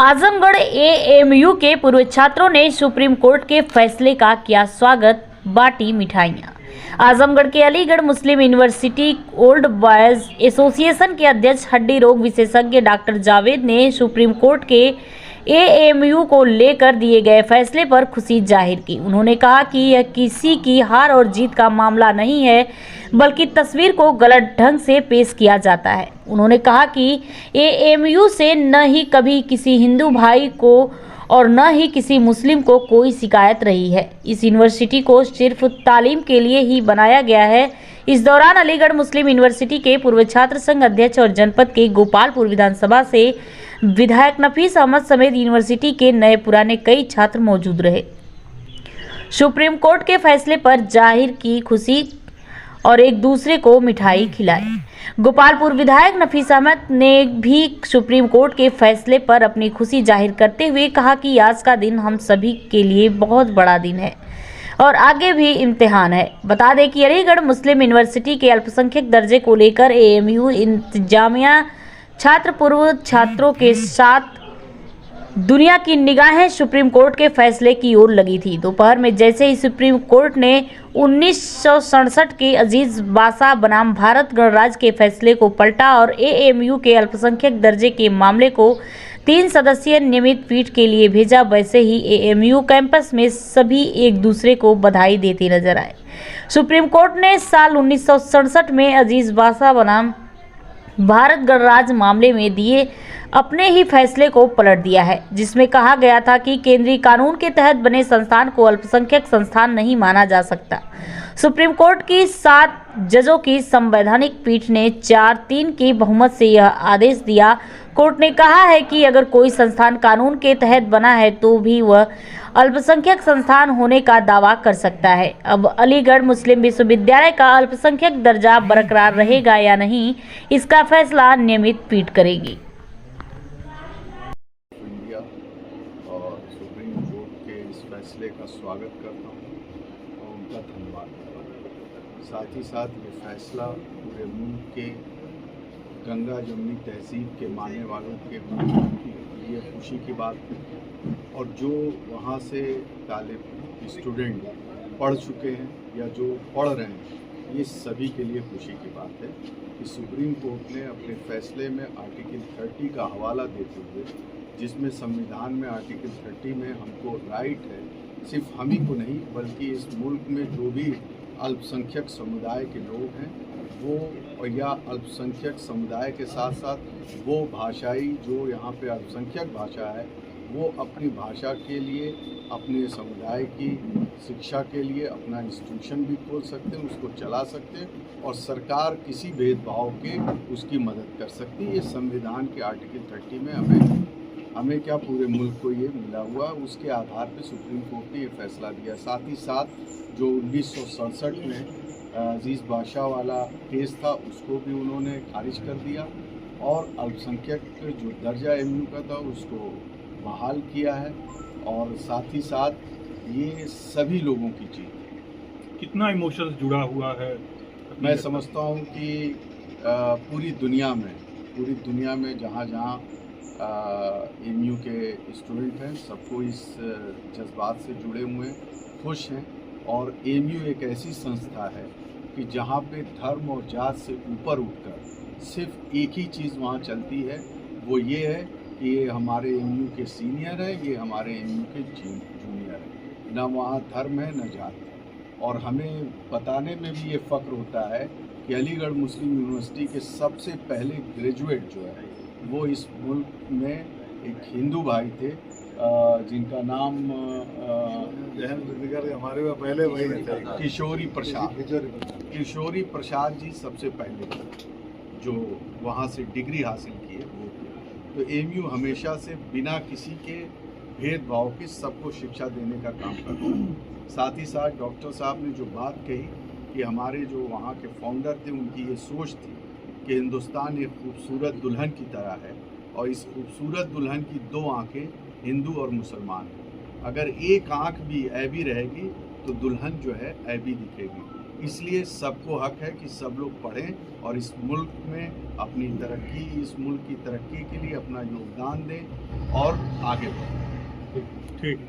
Azamgarh AMU के पूर्व छात्रों ने सुप्रीम कोर्ट के फैसले का किया स्वागत, बांटी मिठाइयां। आजमगढ़ के अलीगढ़ मुस्लिम यूनिवर्सिटी ओल्ड बॉयज एसोसिएशन के अध्यक्ष हड्डी रोग विशेषज्ञ डॉक्टर जावेद ने सुप्रीम कोर्ट के एएमयू को लेकर दिए गए फैसले पर खुशी जाहिर की। उन्होंने कहा कि यह किसी की हार और जीत का मामला नहीं है, बल्कि तस्वीर को गलत ढंग से पेश किया जाता है। उन्होंने कहा कि एएमयू से न ही कभी किसी हिंदू भाई को और न ही किसी मुस्लिम को कोई शिकायत रही है। इस यूनिवर्सिटी को सिर्फ तालीम के लिए ही बनाया गया है। इस दौरान अलीगढ़ मुस्लिम यूनिवर्सिटी के पूर्व छात्र संघ अध्यक्ष और जनपद के गोपालपुर विधानसभा से विधायक नफीस अहमद समेत यूनिवर्सिटी के नए पुराने कई छात्र मौजूद रहे। सुप्रीम कोर्ट के फैसले पर जाहिर की खुशी और एक दूसरे को मिठाई खिलाई। गोपालपुर विधायक नफीस अहमद ने भी सुप्रीम कोर्ट के फैसले पर अपनी खुशी जाहिर करते हुए कहा कि आज का दिन हम सभी के लिए बहुत बड़ा दिन है और आगे भी इम्तिहान है। बता दें कि अलीगढ़ मुस्लिम यूनिवर्सिटी के अल्पसंख्यक दर्जे को लेकर एएमयू इंतजामिया छात्र पूर्व छात्रों के साथ दुनिया की निगाहें सुप्रीम कोर्ट के फैसले की ओर लगी थी। दोपहर में जैसे ही सुप्रीम कोर्ट ने 1967 के अजीज बासा बनाम भारत गणराज्य के फैसले को पलटा और एएमयू के अल्पसंख्यक दर्जे के मामले को 3 सदस्यीय नियमित पीठ के लिए भेजा, वैसे ही एएमयू कैंपस में सभी एक दूसरे को बधाई देते नजर आए। सुप्रीम कोर्ट ने साल 1967 में अजीज बासा बनाम भारत गणराज्य मामले में दिए अपने ही फैसले को पलट दिया है, जिसमें कहा गया था कि केंद्रीय कानून के तहत बने संस्थान को अल्पसंख्यक संस्थान नहीं माना जा सकता। सुप्रीम कोर्ट की 7 जजों की संवैधानिक पीठ ने 4-3 की बहुमत से यह आदेश दिया। कोर्ट ने कहा है कि अगर कोई संस्थान कानून के तहत बना है तो भी वह अल्पसंख्यक संस्थान होने का दावा कर सकता है। अब अलीगढ़ मुस्लिम विश्वविद्यालय का अल्पसंख्यक दर्जा बरकरार रहेगा या नहीं, इसका फैसला नियमित पीठ करेगी। और सुप्रीम कोर्ट के इस फैसले का स्वागत करता हूँ और उनका धन्यवाद करता हूँ। साथ ही साथ ये फैसला पूरे मुल्क के गंगा जमुनी तहजीब के मानने वालों के लिए खुशी की बात है और जो वहाँ से तालिब स्टूडेंट पढ़ चुके हैं या जो पढ़ रहे हैं, ये सभी के लिए खुशी की बात है कि सुप्रीम कोर्ट ने अपने फैसले में आर्टिकल 30 का हवाला देते हुए, जिसमें संविधान में आर्टिकल 30 में हमको राइट है, सिर्फ हम ही को नहीं बल्कि इस मुल्क में जो भी अल्पसंख्यक समुदाय के लोग हैं वो या अल्पसंख्यक समुदाय के साथ साथ वो भाषाई जो यहाँ पे अल्पसंख्यक भाषा है वो अपनी भाषा के लिए, अपने समुदाय की शिक्षा के लिए अपना इंस्टीट्यूशन भी खोल सकते हैं, उसको चला सकते हैं और सरकार किसी भेदभाव के उसकी मदद कर सकती है। ये संविधान के आर्टिकल 30 में हमें क्या पूरे मुल्क को ये मिला हुआ, उसके आधार पर सुप्रीम कोर्ट ने ये फैसला दिया। साथ ही साथ जो 1967 में अजीज बादशाह वाला केस था उसको भी उन्होंने खारिज कर दिया और अल्पसंख्यक जो दर्जा एमयू का था उसको बहाल किया है और साथ ही साथ ये सभी लोगों की जीत है। कितना इमोशंस जुड़ा हुआ है? मैं समझता हूँ कि पूरी दुनिया में जहाँ एमयू के स्टूडेंट हैं सबको इस जज्बात से जुड़े हुए हैं, खुश हैं और एमयू एक ऐसी संस्था है कि जहाँ पे धर्म और जात से ऊपर उठकर सिर्फ एक ही चीज़ वहाँ चलती है, वो ये है कि ये हमारे एमयू के सीनियर है, ये हमारे एमयू के जूनियर है। ना वहाँ धर्म है न जात है और हमें बताने में भी ये फ़ख्र होता है कि अलीगढ़ मुस्लिम यूनिवर्सिटी के सबसे पहले ग्रेजुएट जो है वो इस मुल्क में एक हिंदू भाई थे जिनका नाम हमारे पहले वही किशोरी प्रसाद जी सबसे पहले जो वहाँ से डिग्री हासिल किए वो। तो एमयू हमेशा से बिना किसी के भेदभाव के सबको शिक्षा देने का काम करता है। साथ ही साथ डॉक्टर साहब ने जो बात कही कि हमारे जो वहाँ के फाउंडर थे उनकी ये सोच थी कि हिंदुस्तान एक खूबसूरत दुल्हन की तरह है और इस खूबसूरत दुल्हन की 2 आँखें हिंदू और मुसलमान हैं। अगर एक आँख भी ऐबी रहेगी तो दुल्हन जो है ऐबी दिखेगी। इसलिए सबको हक है कि सब लोग पढ़ें और इस मुल्क में अपनी तरक्की, इस मुल्क की तरक्की के लिए अपना योगदान दें और आगे बढ़ें। ठीक।